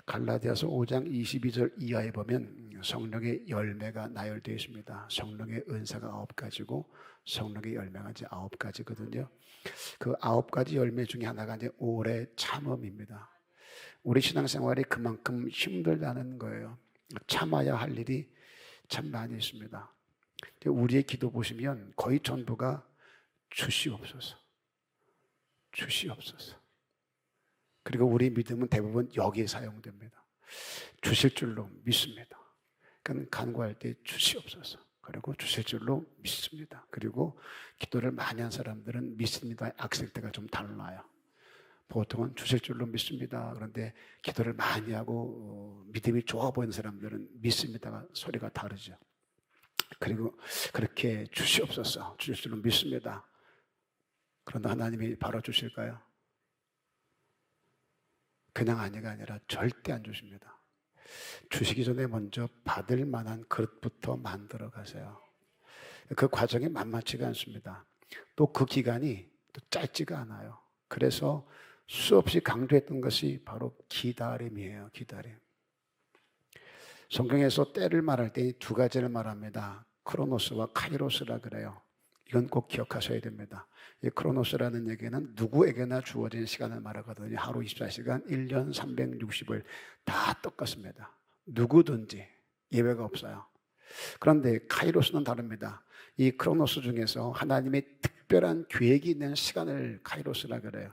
갈라디아서 5장 22절 이하에 보면 성령의 열매가 나열되어 있습니다. 성령의 은사가 9가지고 성령의 열매가 이제 9가지거든요. 그 9가지 열매 중에 하나가 이제 오래 참음입니다. 우리 신앙생활이 그만큼 힘들다는 거예요. 참아야 할 일이 참 많이 있습니다. 우리의 기도 보시면 거의 전부가 주시옵소서, 주시옵소서. 그리고 우리 믿음은 대부분 여기에 사용됩니다. 주실 줄로 믿습니다. 그러니까 간구할 때 주시옵소서. 그리고 주실 줄로 믿습니다. 그리고 기도를 많이 한 사람들은 믿습니다의 악센트가 좀 달라요. 보통은 주실 줄로 믿습니다. 그런데 기도를 많이 하고 믿음이 좋아 보이는 사람들은 믿습니다가 소리가 다르죠. 그리고 그렇게 주시옵소서, 주실 줄로 믿습니다. 그런데 하나님이 바로 주실까요? 그냥 아니가 아니라 절대 안 주십니다. 주시기 전에 먼저 받을 만한 그릇부터 만들어 가세요. 그 과정이 만만치가 않습니다. 또 그 기간이 또 짧지가 않아요. 그래서 수없이 강조했던 것이 바로 기다림이에요. 기다림. 성경에서 때를 말할 때 두 가지를 말합니다. 크로노스와 카이로스라 그래요. 이건 꼭 기억하셔야 됩니다. 이 크로노스라는 얘기는 누구에게나 주어진 시간을 말하거든요. 하루 24시간, 1년 365일 다 똑같습니다. 누구든지 예외가 없어요. 그런데 카이로스는 다릅니다. 이 크로노스 중에서 하나님의 특별한 계획이 있는 시간을 카이로스라 그래요.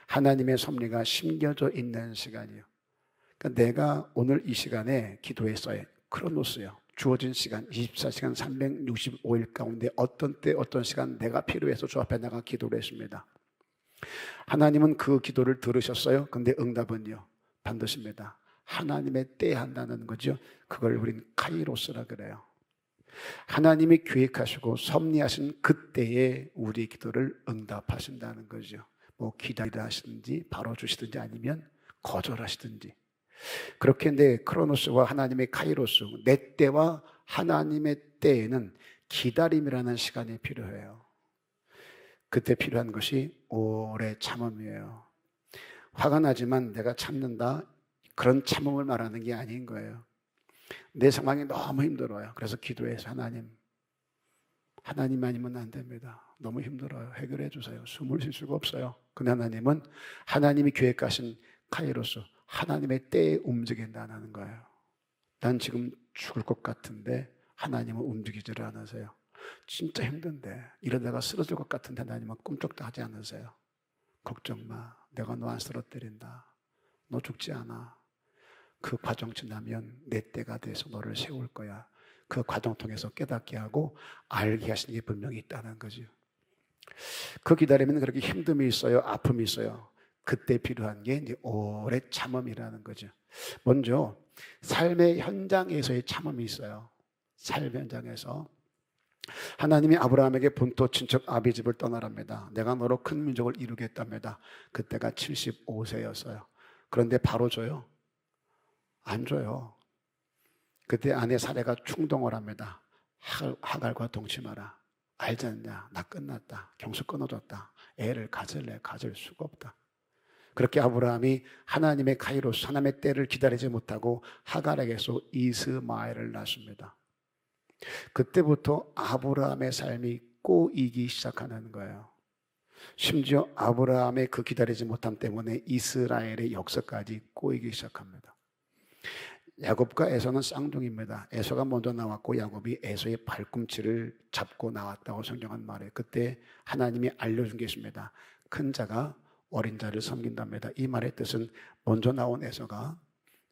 하나님의 섭리가 심겨져 있는 시간이에요. 그러니까 내가 오늘 이 시간에 기도했어요. 크로노스요. 주어진 시간 24시간 365일 가운데 어떤 때 어떤 시간 내가 필요해서 주 앞에 나가 기도를 했습니다. 하나님은 그 기도를 들으셨어요. 근데 응답은요 반드시입니다. 하나님의 때에 한다는 거죠. 그걸 우린 카이로스라 그래요. 하나님이 계획하시고 섭리하신 그때에 우리 기도를 응답하신다는 거죠. 뭐 기다리라 하시든지 바로 주시든지 아니면 거절하시든지. 그렇게 내 크로노스와 하나님의 카이로스, 내 때와 하나님의 때에는 기다림이라는 시간이 필요해요. 그때 필요한 것이 오래 참음이에요. 화가 나지만 내가 참는다, 그런 참음을 말하는 게 아닌 거예요. 내 상황이 너무 힘들어요. 그래서 기도해서 하나님 아니면 안 됩니다. 너무 힘들어요. 해결해 주세요. 숨을 쉴 수가 없어요. 근데 하나님은 하나님이 계획하신 카이로스, 하나님의 때에 움직인다는 거예요. 난 지금 죽을 것 같은데 하나님은 움직이지를 않으세요. 진짜 힘든데 이러다가 쓰러질 것 같은데 하나님은 꿈쩍도 하지 않으세요. 걱정 마. 내가 너 안 쓰러뜨린다. 너 죽지 않아. 그 과정 지나면 내 때가 돼서 너를 세울 거야. 그 과정 통해서 깨닫게 하고 알게 하시는 게 분명히 있다는 거죠. 그 기다림에는 그렇게 힘듦이 있어요. 아픔이 있어요. 그때 필요한 게 이제 오래 참음이라는 거죠. 먼저 삶의 현장에서의 참음이 있어요. 삶의 현장에서 하나님이 아브라함에게 본토 친척 아비집을 떠나랍니다. 내가 너로 큰 민족을 이루겠답니다. 그때가 75세였어요. 그런데 바로 줘요? 안 줘요. 그때 아내 사레가 충동을 합니다. 하갈과 동침하라. 알지 않냐? 나 끝났다. 경수 끊어졌다. 애를 가질래? 가질 수가 없다. 그렇게 아브라함이 하나님의 카이로스, 하나님의 때를 기다리지 못하고 하갈에게서 이스마엘을 낳습니다. 그때부터 아브라함의 삶이 꼬이기 시작하는 거예요. 심지어 아브라함의 그 기다리지 못함 때문에 이스라엘의 역사까지 꼬이기 시작합니다. 야곱과 에서는 쌍둥이입니다. 에서가 먼저 나왔고 야곱이 에서의 발꿈치를 잡고 나왔다고 성경은 말해요. 그때 하나님이 알려준 게 있습니다. 큰 자가 어린 자를 섬긴답니다. 이 말의 뜻은 먼저 나온 에서가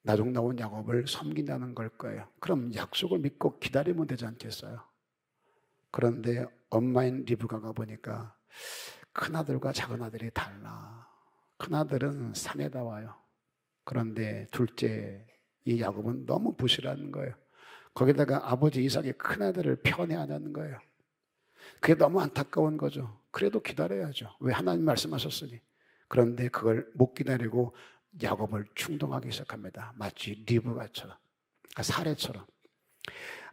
나중 나온 야곱을 섬긴다는 걸 거예요. 그럼 약속을 믿고 기다리면 되지 않겠어요? 그런데 엄마인 리브가가 보니까 큰아들과 작은아들이 달라. 큰아들은 산에다 와요. 그런데 둘째 이 야곱은 너무 부실한 거예요. 거기다가 아버지 이삭의 큰아들을 편애하는 거예요. 그게 너무 안타까운 거죠. 그래도 기다려야죠. 왜? 하나님 말씀하셨으니. 그런데 그걸 못 기다리고 야곱을 충동하기 시작합니다. 마치 리브가처럼, 사례처럼.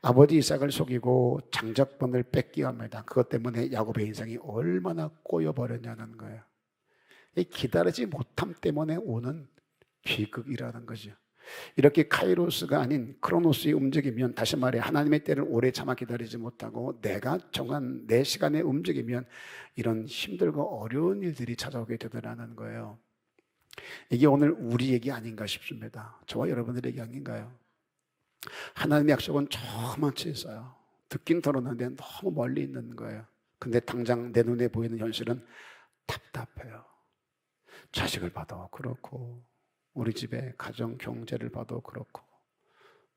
아버지 이삭을 속이고 장작번을 뺏기 합니다. 그것 때문에 야곱의 인생이 얼마나 꼬여버렸냐는 거예요. 이 기다리지 못함 때문에 오는 비극이라는 거죠. 이렇게 카이로스가 아닌 크로노스의 움직이면, 다시 말해 하나님의 때를 오래 참아 기다리지 못하고 내가 정한 내 시간에 움직이면 이런 힘들고 어려운 일들이 찾아오게 되더라는 거예요. 이게 오늘 우리 얘기 아닌가 싶습니다. 저와 여러분들 얘기 아닌가요? 하나님의 약속은 저 멀리 있어요. 듣긴 들었는데 너무 멀리 있는 거예요. 근데 당장 내 눈에 보이는 현실은 답답해요. 자식을 봐도 그렇고, 우리 집에 가정 경제를 봐도 그렇고,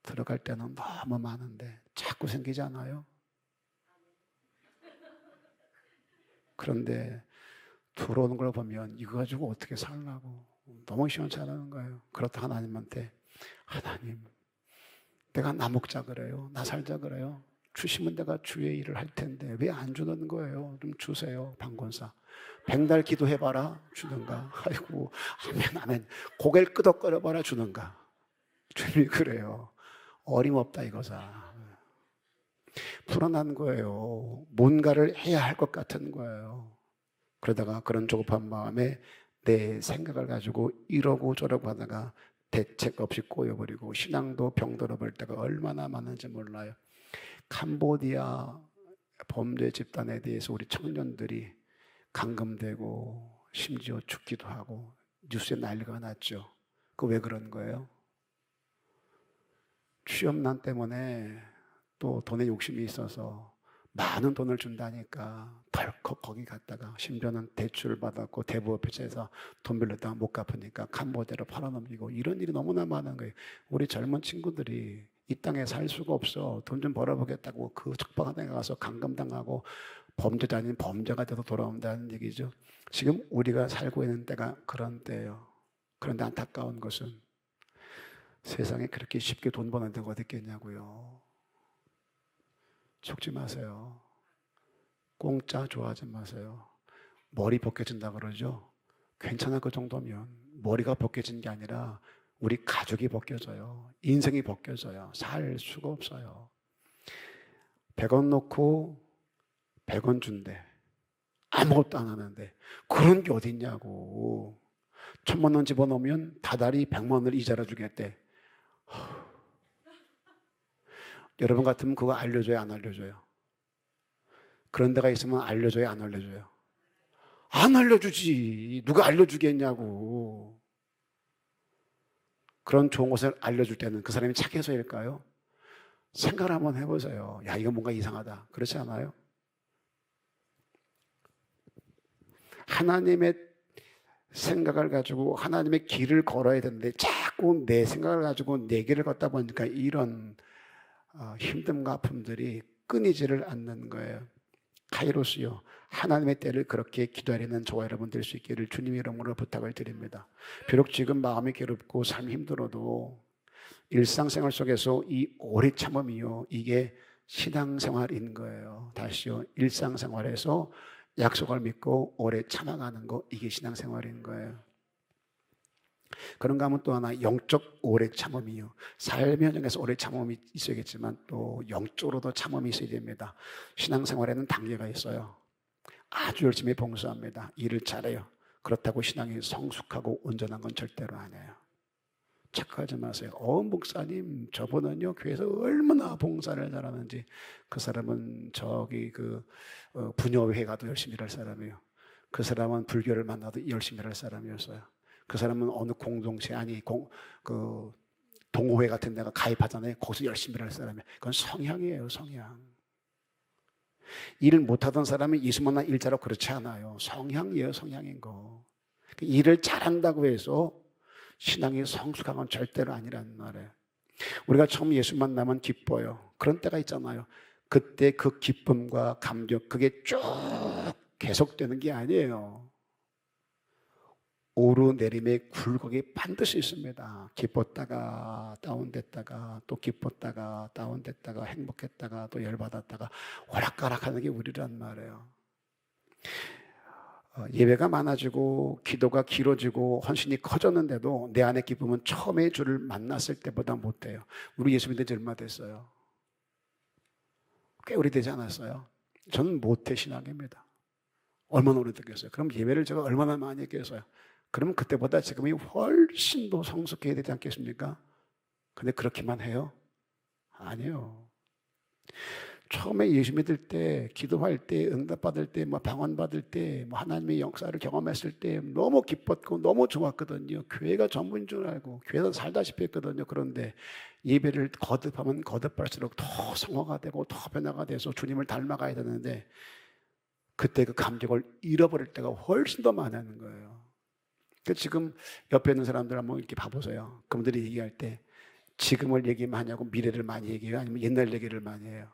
들어갈 때는 너무 많은데 자꾸 생기지 않아요? 그런데 들어오는 걸 보면 이거 가지고 어떻게 살라고 너무 시원찮은 거예요. 그렇다 하나님한테, 하나님, 내가 나 먹자 그래요? 나 살자 그래요? 주시면 내가 주의 일을 할 텐데 왜 안 주는 거예요? 좀 주세요. 방권사, 백날 기도해봐라 주는가? 아이고, 아멘 아멘, 고개를 끄덕거려봐라 주는가? 주님이 그래요. 어림없다 이거사. 불안한 거예요. 뭔가를 해야 할 것 같은 거예요. 그러다가 그런 조급한 마음에 내 생각을 가지고 이러고 저러고 하다가 대책 없이 꼬여버리고 신앙도 병들어 버릴 때가 얼마나 많은지 몰라요. 캄보디아 범죄 집단에 대해서 우리 청년들이 감금되고 심지어 죽기도 하고 뉴스에 난리가 났죠. 그 왜 그런 거예요? 취업난 때문에 또 돈에 욕심이 있어서 많은 돈을 준다니까 덜컥 거기 갔다가 심지어는 대출을 받았고 대부업체에서 돈 빌렸다가 못 갚으니까 캄보디아로 팔아넘기고, 이런 일이 너무나 많은 거예요. 우리 젊은 친구들이 이 땅에 살 수가 없어. 돈 좀 벌어보겠다고 그 척박한 데 가서 감금당하고 범죄자 아닌 범죄가 돼서 돌아온다는 얘기죠. 지금 우리가 살고 있는 때가 그런 때예요. 그런데 안타까운 것은 세상에 그렇게 쉽게 돈 버는 데가 어디 있겠냐고요. 속지 마세요. 공짜 좋아하지 마세요. 머리 벗겨진다 그러죠. 괜찮아, 그 정도면. 머리가 벗겨진 게 아니라 우리 가족이 벗겨져요. 인생이 벗겨져요. 살 수가 없어요. 100원 놓고 100원 준대. 아무것도 안 하는데 그런 게 어디 있냐고. 1000만 원 집어넣으면 다달이 100만 원을 이자로 주겠대. 여러분 같으면 그거 알려줘요, 안 알려줘요? 그런 데가 있으면 알려줘요, 안 알려줘요? 안 알려주지. 누가 알려주겠냐고. 그런 좋은 것을 알려줄 때는 그 사람이 착해서일까요? 생각을 한번 해보세요. 야, 이거 뭔가 이상하다. 그렇지 않아요? 하나님의 생각을 가지고 하나님의 길을 걸어야 되는데 자꾸 내 생각을 가지고 내 길을 걷다 보니까 이런 힘듦과 아픔들이 끊이지를 않는 거예요. 카이로스요, 하나님의 때를 그렇게 기다리는 저와 여러분 될 수 있기를 주님의 이름으로 부탁을 드립니다. 비록 지금 마음이 괴롭고 삶이 힘들어도 일상생활 속에서 이 오래 참음이요, 이게 신앙생활인 거예요. 다시요, 일상생활에서 약속을 믿고 오래 참아가는 거, 이게 신앙생활인 거예요. 그런가 하면 또 하나, 영적 오래 참음이요. 삶의 현장에서 오래 참음이 있어야겠지만 또 영적으로도 참음이 있어야 됩니다. 신앙생활에는 단계가 있어요. 아주 열심히 봉사합니다. 일을 잘해요. 그렇다고 신앙이 성숙하고 온전한 건 절대로 아니에요. 착각하지 마세요. 목사님, 저분은요 교회에서 얼마나 봉사를 잘하는지. 그 사람은 저기 부녀회 가도 열심히 일할 사람이에요. 그 사람은 불교를 만나도 열심히 일할 사람이었어요. 그 사람은 어느 공동체, 동호회 같은 데가 가입하잖아요. 거기서 열심히 일할 사람이에요. 그건 성향이에요, 성향. 일을 못하던 사람이 예수 만나 일자로 그렇지 않아요. 성향이에요, 성향인 거. 일을 잘한다고 해서 신앙이 성숙한 건 절대로 아니라는 말이에요. 우리가 처음 예수 만나면 기뻐요. 그런 때가 있잖아요. 그때 그 기쁨과 감격, 그게 쭉 계속되는 게 아니에요. 오르내림의 굴곡이 반드시 있습니다. 기뻤다가 다운됐다가 또 기뻤다가 다운됐다가 행복했다가 또 열받았다가 오락가락하는 게 우리란 말이에요. 예배가 많아지고 기도가 길어지고 헌신이 커졌는데도 내 안의 기쁨은 처음에 주를 만났을 때보다 못돼요. 우리 예수 믿은 지 얼마 됐어요? 꽤 오래되지 않았어요? 저는 모태 신앙입니다. 얼마나 오래됐겠어요? 그럼 예배를 제가 얼마나 많이 했겠어요? 그러면 그때보다 지금이 훨씬 더 성숙해야 되지 않겠습니까? 근데 그렇게만 해요? 아니요. 처음에 예수 믿을 때, 기도할 때, 응답받을 때, 방언받을 때, 하나님의 역사를 경험했을 때 너무 기뻤고 너무 좋았거든요. 교회가 전부인 줄 알고 교회에서 살다시피 했거든요. 그런데 예배를 거듭하면 거듭할수록 더 성화가 되고 더 변화가 돼서 주님을 닮아가야 되는데 그때 그 감격을 잃어버릴 때가 훨씬 더 많다는 거예요. 지금 옆에 있는 사람들 한번 이렇게 봐보세요. 그분들이 얘기할 때 지금을 얘기 많이 하고 미래를 많이 얘기해요? 아니면 옛날 얘기를 많이 해요?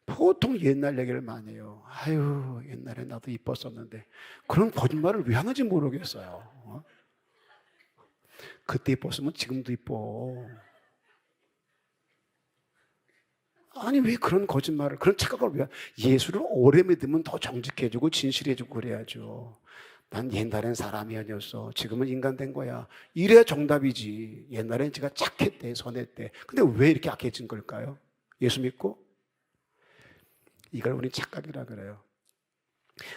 보통 옛날 얘기를 많이 해요. 아유, 옛날에 나도 이뻤었는데. 그런 거짓말을 왜 하는지 모르겠어요. 그때 이뻤으면 지금도 이뻐. 아니, 왜 그런 거짓말을, 그런 착각을 왜, 예수를 오래 믿으면 더 정직해지고 진실해지고 그래야죠. 난 옛날엔 사람이 아니었어. 지금은 인간 된 거야. 이래야 정답이지. 옛날엔 제가 착했대, 선했대. 근데 왜 이렇게 악해진 걸까요? 예수 믿고? 이걸 우리 착각이라 그래요.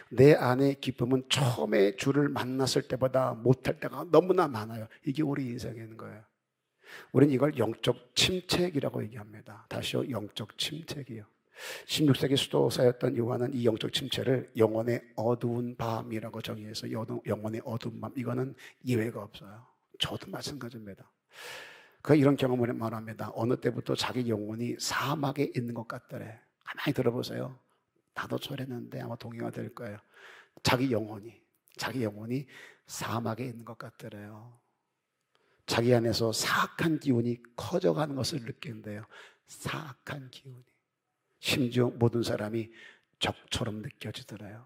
내 안의 기쁨은 처음에 주를 만났을 때보다 못할 때가 너무나 많아요. 이게 우리 인생에 있는 거예요. 우리는 이걸 영적 침체기라고 얘기합니다. 다시요, 영적 침체기요. 16세기 수도사였던 요한은 이 영적 침체를 영혼의 어두운 밤이라고 정의해서 영혼의 어두운 밤, 이거는 예외가 없어요. 저도 마찬가지입니다. 그가 이런 경험을 말합니다. 어느 때부터 자기 영혼이 사막에 있는 것 같더래. 가만히 들어보세요. 나도 저랬는데 아마 동의가 될 거예요. 자기 영혼이 사막에 있는 것 같더래요. 자기 안에서 사악한 기운이 커져가는 것을 느낀대요. 사악한 기운이. 심지어 모든 사람이 적처럼 느껴지더래요.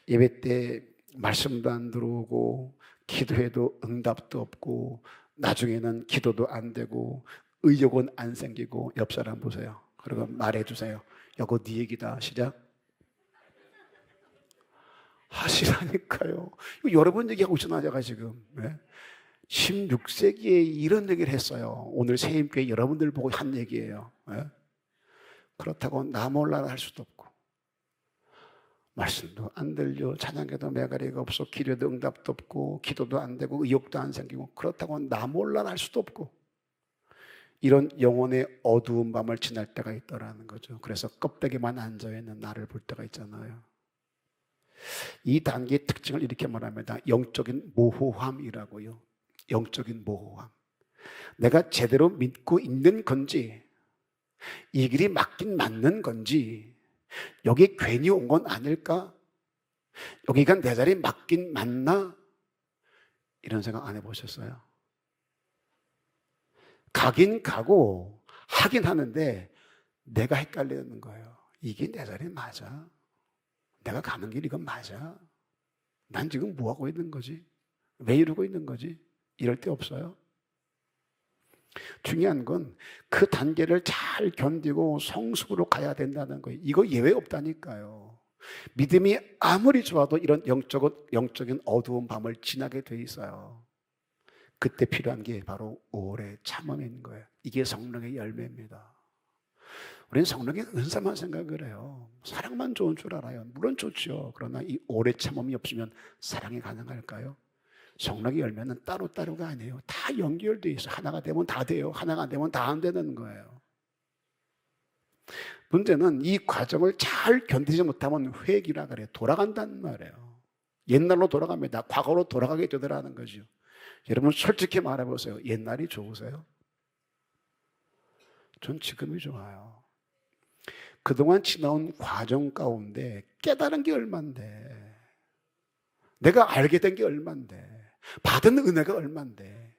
예배 때 말씀도 안 들어오고 기도해도 응답도 없고 나중에는 기도도 안 되고 의욕은 안 생기고 옆 사람 보세요. 그리고 말해주세요. 야, 그거 네 얘기다. 시작. 하시라니까요. 이거 여러 번 얘기하고 있잖아, 제가 지금. 네? 16세기에 이런 얘기를 했어요. 오늘 새임교회 여러분들 보고 한 얘기예요. 네? 그렇다고 나 몰라라 할 수도 없고 말씀도 안 들려, 찬양에도 매가리가 없어, 기도에도 응답도 없고 기도도 안 되고 의욕도 안 생기고 그렇다고 나 몰라라 할 수도 없고 이런 영혼의 어두운 밤을 지날 때가 있더라는 거죠. 그래서 껍데기만 앉아있는 나를 볼 때가 있잖아요. 이 단계의 특징을 이렇게 말합니다. 영적인 모호함이라고요. 영적인 모호함. 내가 제대로 믿고 있는 건지, 이 길이 맞긴 맞는 건지, 여기 괜히 온 건 아닐까? 여기가 내 자리 맞긴 맞나? 이런 생각 안 해보셨어요? 가긴 가고 하긴 하는데 내가 헷갈리는 거예요. 이게 내 자리 맞아? 내가 가는 길 이건 맞아? 난 지금 뭐 하고 있는 거지? 왜 이러고 있는 거지? 이럴 때 없어요? 중요한 건 그 단계를 잘 견디고 성숙으로 가야 된다는 거예요. 이거 예외 없다니까요. 믿음이 아무리 좋아도 이런 영적인 어두운 밤을 지나게 돼 있어요. 그때 필요한 게 바로 오래 참음인 거예요. 이게 성령의 열매입니다. 우리는 성령의 은사만 생각을 해요. 사랑만 좋은 줄 알아요. 물론 좋죠. 그러나 이 오래 참음이 없으면 사랑이 가능할까요? 성령의 열매는 따로따로가 아니에요. 다 연결되어 있어요. 하나가 되면 다 돼요. 하나가 안 되면 다 안 되는 거예요. 문제는 이 과정을 잘 견디지 못하면 회귀라 그래요. 돌아간다는 말이에요. 옛날로 돌아갑니다. 과거로 돌아가게 되더라는 거죠. 여러분 솔직히 말해보세요. 옛날이 좋으세요? 전 지금이 좋아요. 그동안 지나온 과정 가운데 깨달은 게 얼만데, 내가 알게 된 게 얼만데, 받은 은혜가 얼만데,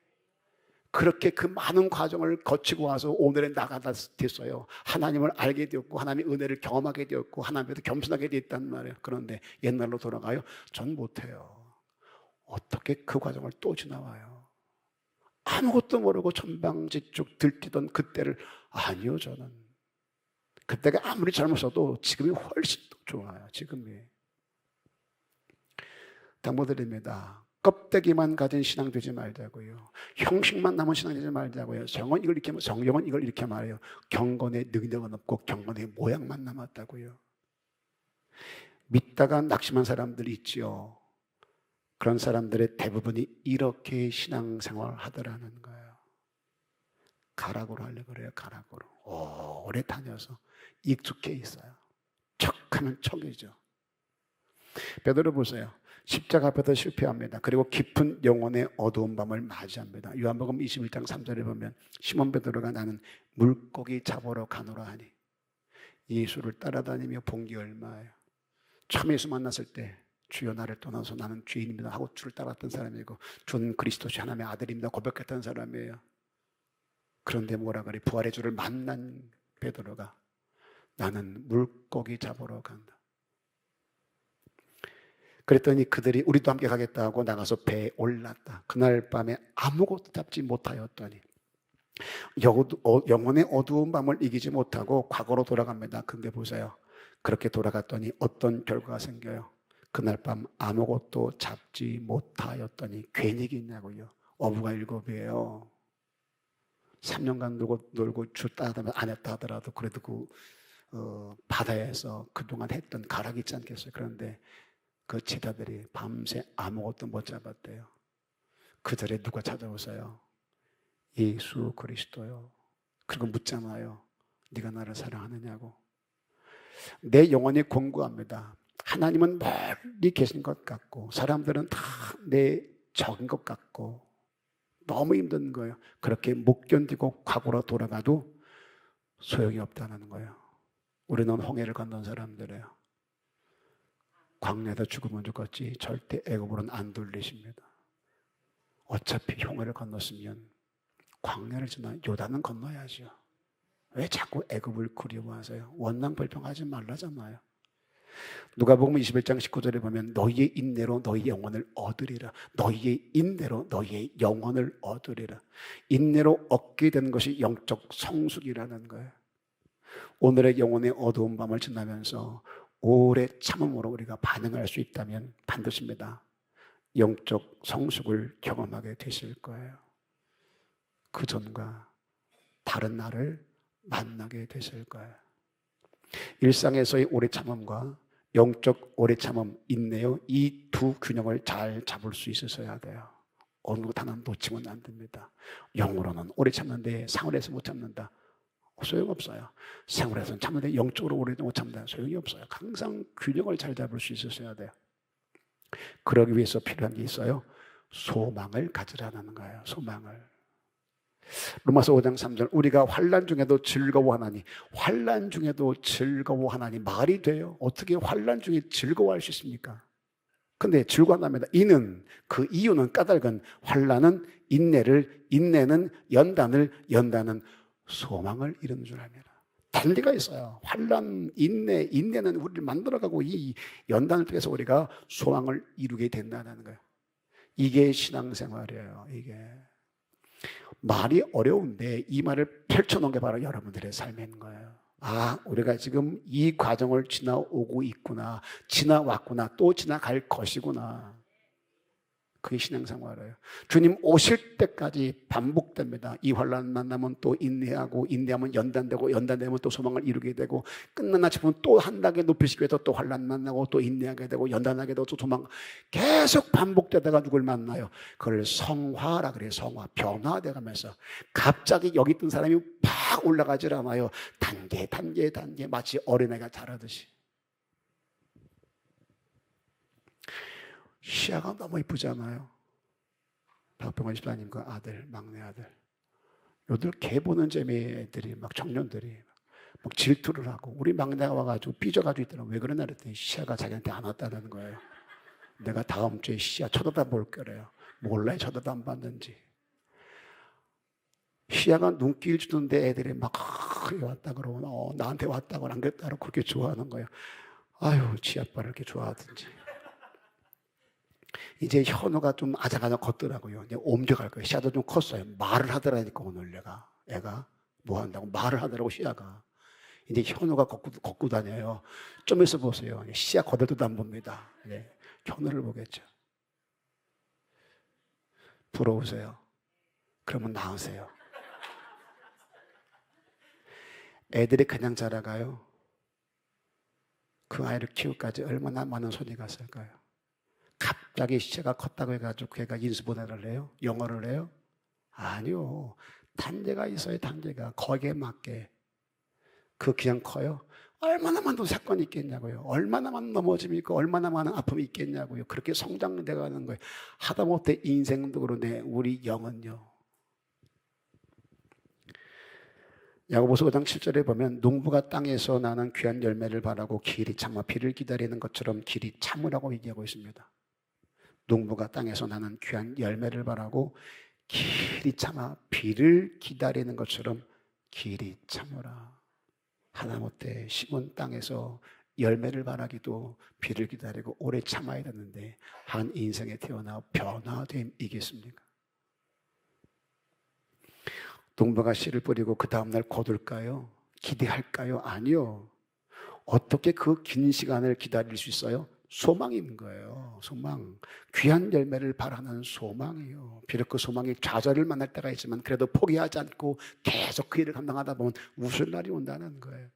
그렇게 그 많은 과정을 거치고 와서 오늘에 나가다 됐어요. 하나님을 알게 되었고 하나님의 은혜를 경험하게 되었고 하나님에도 겸손하게 되었단 말이에요. 그런데 옛날로 돌아가요? 전 못해요. 어떻게 그 과정을 또 지나와요? 아무것도 모르고 천방지축 들뛰던 그때를, 아니요, 저는 그때가 아무리 잘못해도 지금이 훨씬 더 좋아요. 지금이. 당부드립니다. 껍데기만 가진 신앙 되지 말자고요. 형식만 남은 신앙 되지 말자고요. 성경은 이걸 이렇게 말해요. 경건의 능력은 없고 경건의 모양만 남았다고요. 믿다가 낙심한 사람들이 있지요. 그런 사람들의 대부분이 이렇게 신앙생활을 하더라는 거예요. 가락으로 하려고 그래요. 가락으로. 오래 다녀서 익숙해 있어요. 척하면 척이죠. 베드로 보세요. 십자가 앞에서 실패합니다. 그리고 깊은 영혼의 어두운 밤을 맞이합니다. 요한복음 21장 3절에 보면 시몬 베드로가 나는 물고기 잡으러 가노라 하니 예수를 따라다니며 본 게 얼마예요. 처음 예수 만났을 때 주여 나를 떠나서 나는 죄인입니다 하고 주를 따랐던 사람이고 주는 그리스도시 하나님의 아들입니다 고백했던 사람이에요. 그런데 뭐라 그래? 부활의 주를 만난 베드로가 나는 물고기 잡으러 간다. 그랬더니 그들이 우리도 함께 가겠다고 나가서 배에 올랐다. 그날 밤에 아무것도 잡지 못하였더니 영혼의 어두운 밤을 이기지 못하고 과거로 돌아갑니다. 근데 보세요. 그렇게 돌아갔더니 어떤 결과가 생겨요? 그날 밤 아무것도 잡지 못하였더니 괜히 있냐고요. 어부가 7이에요. 3년간 놀고 주 따르면 안 했다 하더라도 그래도 바다에서 그동안 했던 가락이 있지 않겠어요? 그런데 그 제자들이 밤새 아무것도 못 잡았대요. 그들의 누가 찾아오세요? 예수 그리스도요. 그리고 묻잖아요. 네가 나를 사랑하느냐고. 내 영혼이 공고합니다. 하나님은 멀리 계신 것 같고 사람들은 다 내 적인 것 같고 너무 힘든 거예요. 그렇게 못 견디고 과거로 돌아가도 소용이 없다는 거예요. 우리는 홍해를 건넌 사람들이에요. 광야에서 죽으면 죽었지 절대 애굽으로는 안 돌리십니다. 어차피 홍해를 건넜으면 광야를 지나 요단은 건너야죠. 왜 자꾸 애굽을 그리워하세요? 원망불평하지 말라잖아요. 누가복음 21장 19절에 보면 너희의 인내로 너희 영혼을 얻으리라. 너희의 인내로 너희의 영혼을 얻으리라. 인내로 얻게 된 것이 영적 성숙이라는 거예요. 오늘의 영혼의 어두운 밤을 지나면서 오래 참음으로 우리가 반응할 수 있다면 반드시입니다. 영적 성숙을 경험하게 되실 거예요. 그 전과 다른 나를 만나게 되실 거예요. 일상에서의 오래 참음과 영적 오래 참음, 인내요. 이 두 균형을 잘 잡을 수 있어야 돼요. 어느 것 하나 놓치면 안 됩니다. 영으로는 오래 참는데 생활에서 못 참는다. 소용없어요. 생활에서는 참는데 영적으로 오래 못 참는다. 소용이 없어요. 항상 균형을 잘 잡을 수 있어야 돼요. 그러기 위해서 필요한 게 있어요. 소망을 가지라는 거예요. 소망을. 로마서 5장 3절 우리가 환난 중에도 즐거워하나니 환난 중에도 즐거워하나니 말이 돼요? 어떻게 환난 중에 즐거워할 수 있습니까? 근데 즐거워합니다. 이는 그 이유는 까닭은 환난은 인내를 인내는 연단을 연단은 소망을 이루는 줄 압니다. 단리가 있어요. 환난, 인내는 우리를 만들어가고 이 연단을 통해서 우리가 소망을 이루게 된다는 거예요. 이게 신앙생활이에요. 이게 말이 어려운데 이 말을 펼쳐놓은 게 바로 여러분들의 삶인 거예요. 아, 우리가 지금 이 과정을 지나오고 있구나, 지나왔구나, 또 지나갈 것이구나. 그게 신앙생활이에요. 주님 오실 때까지 반복됩니다. 이 환난 만나면 또 인내하고 인내하면 연단되고 연단되면 또 소망을 이루게 되고 끝났나 싶으면 또 한 단계 높이시기 위해서 또 환난 만나고 또 인내하게 되고 연단하게 되고 또 소망 계속 반복되다가 누굴 만나요? 그걸 성화라 그래요. 성화, 변화돼 가면서 갑자기 여기 있던 사람이 팍 올라가질 않아요. 단계 마치 어린애가 자라듯이. 시야가 너무 이쁘잖아요. 박병원 집사님과 아들, 막내 아들. 요들 개 보는 재미에 애들이 막 청년들이 막 질투를 하고 우리 막내가 와가지고 삐져가지고 있더라고. 왜 그러나 그랬더니 시야가 자기한테 안 왔다는 거예요. 내가 다음 주에 시야 쳐다다 볼 거래요. 몰라요, 쳐다도 안 봤는지. 시야가 눈길 주는데 애들이 막 왔다 그러고 나한테 왔다고 안 그랬다고 그렇게 좋아하는 거예요. 아유, 지 아빠를 이렇게 좋아하든지. 이제 현우가 좀 아작아작 걷더라고요. 이제 옮겨갈 거예요. 시야도 좀 컸어요. 말을 하더라니까 오늘 애가 뭐 한다고 말을 하더라고 시야가. 이제 현우가 걷고 다녀요. 좀 있어 보세요. 시야 거들떠도 안 봅니다. 네. 현우를 보겠죠. 부러우세요? 그러면 낳으세요. 애들이 그냥 자라가요. 그 아이를 키우기까지 얼마나 많은 손이 갔을까요? 갑자기 시체가 컸다고 해가지고 걔가 인수분해를 해요? 영어를 해요? 아니요. 단계가 있어요. 단계가. 거기에 맞게. 그냥 커요. 얼마나 많은 사건이 있겠냐고요. 얼마나 많은 넘어짐이 있고 얼마나 많은 아픔이 있겠냐고요. 그렇게 성장돼 가는 거예요. 하다못해 인생도 그러네. 우리 영은요. 야고보서 5장 7절에 보면 농부가 땅에서 나는 귀한 열매를 바라고 길이 참아 비를 기다리는 것처럼 길이 참으라고 얘기하고 있습니다. 농부가 땅에서 나는 귀한 열매를 바라고 길이 참아 비를 기다리는 것처럼 길이 참으라. 하다못해 심은 땅에서 열매를 바라기도 비를 기다리고 오래 참아야 되는데 한 인생에 태어나 변화됨이겠습니까? 농부가 씨를 뿌리고 그 다음날 거둘까요? 기대할까요? 아니요. 어떻게 그 긴 시간을 기다릴 수 있어요? 소망이 있는 거예요. 소망. 귀한 열매를 바라는 소망이요. 비록 그 소망이 좌절을 만날 때가 있지만 그래도 포기하지 않고 계속 그 일을 감당하다 보면 웃을 날이 온다는 거예요.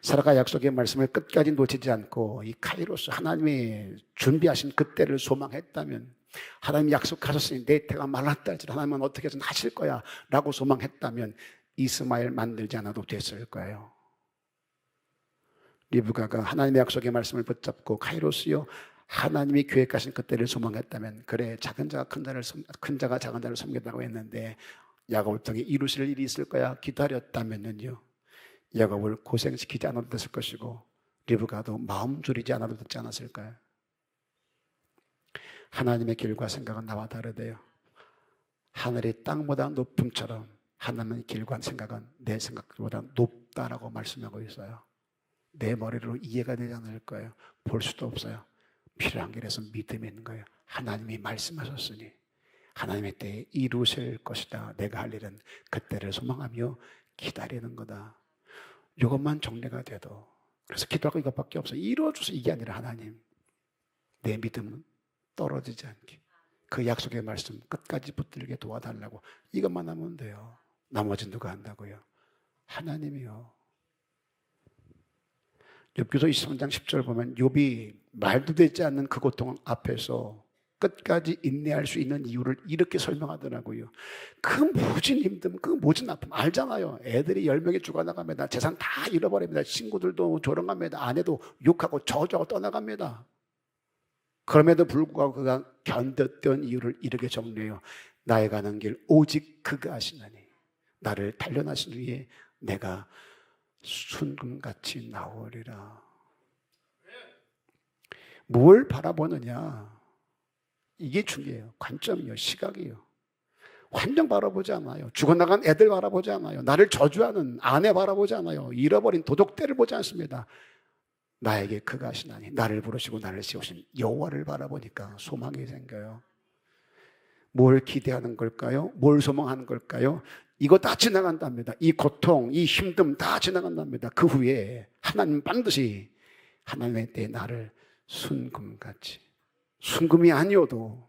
사라가 약속의 말씀을 끝까지 놓치지 않고 이 카이로스 하나님이 준비하신 그때를 소망했다면, 하나님이 약속하셨으니 내 태가 말랐다 할지라도 하나님은 어떻게든 하실 거야 라고 소망했다면 이스마엘 만들지 않아도 됐을 거예요. 리브가가 하나님의 약속의 말씀을 붙잡고 카이로스요, 하나님이 계획하신 그때를 소망했다면, 그래 작은 자가 큰 자가 작은 자를 섬긴다고 했는데 야곱을 통해 이루실 일이 있을 거야 기다렸다면요, 야곱을 고생시키지 않아도 됐을 것이고 리브가도 마음 졸이지 않아도 됐지 않았을까요? 하나님의 길과 생각은 나와 다르대요. 하늘이 땅보다 높음처럼 하나님의 길과 생각은 내 생각보다 높다라고 말씀하고 있어요. 내 머리로 이해가 되지 않을 거예요. 볼 수도 없어요. 필요한 길에서 믿음이 있는 거예요. 하나님이 말씀하셨으니 하나님의 때에 이루실 것이다. 내가 할 일은 그때를 소망하며 기다리는 거다. 이것만 정리가 돼도, 그래서 기도하고 이것밖에 없어요. 이루어줘서 이게 아니라 하나님, 내 믿음은 떨어지지 않게 그 약속의 말씀 끝까지 붙들게 도와달라고, 이것만 하면 돼요. 나머지는 누가 한다고요? 하나님이요. 욥기서 23장 10절 보면 욥이 말도 되지 않는 그 고통 앞에서 끝까지 인내할 수 있는 이유를 이렇게 설명하더라고요. 그 모진 힘듦, 그 모진 아픔 알잖아요. 애들이 10명이 죽어나갑니다. 재산 다 잃어버립니다. 친구들도 조롱합니다. 아내도 욕하고 저주하고 떠나갑니다. 그럼에도 불구하고 그가 견뎠던 이유를 이렇게 정리해요. 나의 가는 길 오직 그가 아시나니 나를 단련하신 후에 내가 순금같이 나오리라. 뭘 바라보느냐, 이게 중요해요. 관점이요, 시각이요. 환경 바라보지 않아요. 죽어나간 애들 바라보지 않아요. 나를 저주하는 아내 바라보지 않아요. 잃어버린 도둑들을 보지 않습니다. 나에게 그가 하시나니 나를 부르시고 나를 세우신 여호와를 바라보니까 소망이 생겨요. 뭘 기대하는 걸까요? 뭘 소망하는 걸까요? 이거 다 지나간답니다. 이 고통, 이 힘듦 다 지나간답니다. 그 후에 하나님 반드시 하나님의 때에 나를 순금같이, 순금이 아니어도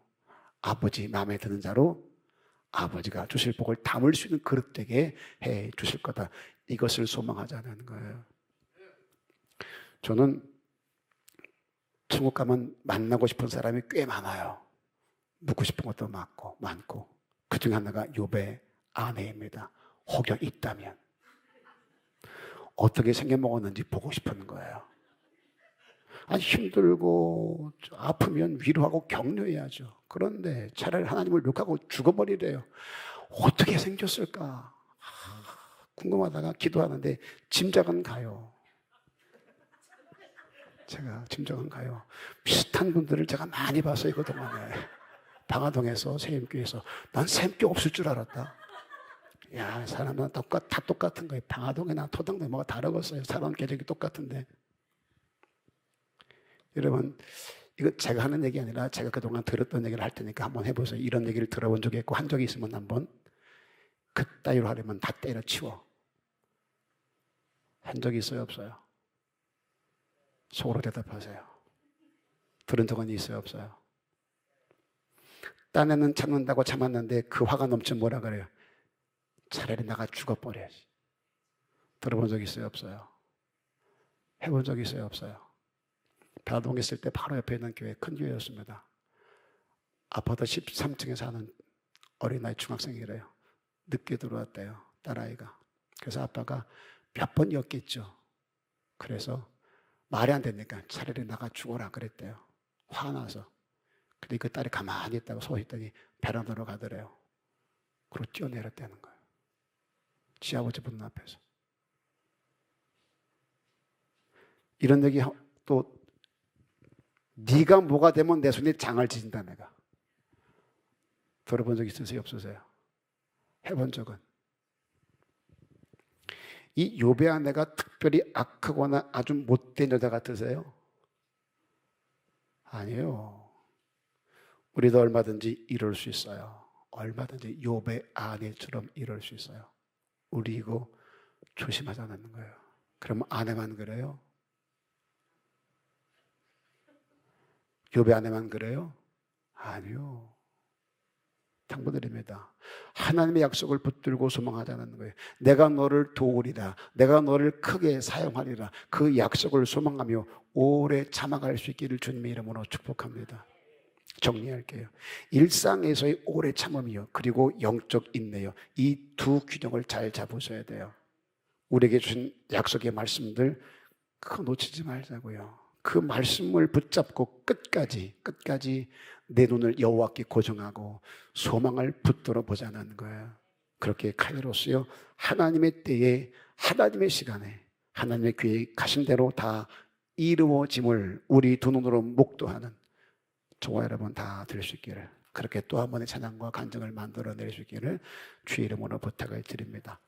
아버지 마음에 드는 자로 아버지가 주실 복을 담을 수 있는 그릇 되게 해 주실 거다. 이것을 소망하자는 거예요. 저는 천국 가면 만나고 싶은 사람이 꽤 많아요. 묻고 싶은 것도 많고 그 중에 하나가 욥의 아내입니다. 혹여 있다면 어떻게 생겨먹었는지 보고 싶은 거예요. 아니, 힘들고 아프면 위로하고 격려해야죠. 그런데 차라리 하나님을 욕하고 죽어버리래요. 어떻게 생겼을까 궁금하다가 기도하는데 짐작은 가요. 제가 짐작은 가요. 비슷한 분들을 제가 많이 봤어요. 그동안에 방화동에서 세임교회에서. 난 세임교회 없을 줄 알았다. 야, 사람은 다 똑같은 거예요. 방화동이나 토당도 뭐가 다르겠어요. 사람 계적이 똑같은데. 여러분, 이거 제가 하는 얘기 아니라 제가 그동안 들었던 얘기를 할 테니까 한번 해보세요. 이런 얘기를 들어본 적이 있고 한 적이 있으면 한번 그따위로 하려면 다 때려치워. 한 적이 있어요, 없어요? 속으로 대답하세요. 들은 적은 있어요, 없어요? 딴에는 참는다고 참았는데 그 화가 넘치면 뭐라 그래요? 차라리 나가 죽어버려야지. 들어본 적 있어요, 없어요? 해본 적 있어요, 없어요? 배화동에 있을 때 바로 옆에 있는 교회, 큰 교회였습니다. 아파트 13층에 사는 어린아이 중학생이래요. 늦게 들어왔대요, 딸아이가. 그래서 아빠가 몇 번 였겠죠. 그래서 말이 안 되니까 차라리 나가 죽어라 그랬대요. 화나서. 근데 그 딸이 가만히 있다가 서 있더니 베란다로 가더래요. 그리고 뛰어내렸다는 거예요. 지 아버지 분 앞에서. 이런 얘기 또 네가 뭐가 되면 내 손에 장을 지진다 내가. 들어본 적 있으세요? 없으세요? 해본 적은? 이 욥의 아내가 특별히 악하거나 아주 못된 여자 같으세요? 아니에요. 우리도 얼마든지 이럴 수 있어요. 얼마든지 욥의 아내처럼 이럴 수 있어요. 우리 이거 조심하자는 거예요. 그러면 아내만 그래요? 욥의 아내만 그래요? 아니요. 당부드립니다. 하나님의 약속을 붙들고 소망하자는 거예요. 내가 너를 도우리라. 내가 너를 크게 사용하리라. 그 약속을 소망하며 오래 참아갈 수 있기를 주님의 이름으로 축복합니다. 정리할게요. 일상에서의 오래 참음이요, 그리고 영적 인내요. 이 두 균형을 잘 잡으셔야 돼요. 우리에게 주신 약속의 말씀들 그거 놓치지 말자고요. 그 말씀을 붙잡고 끝까지 내 눈을 여호와께 고정하고 소망을 붙들어 보자는 거예요. 그렇게 카이로스요, 하나님의 때에 하나님의 시간에 하나님의 계획하신 대로 다 이루어짐을 우리 두 눈으로 목도하는 저와 여러분 다 될 수 있기를, 그렇게 또 한 번의 찬양과 간증을 만들어낼 수 있기를 주의 이름으로 부탁을 드립니다.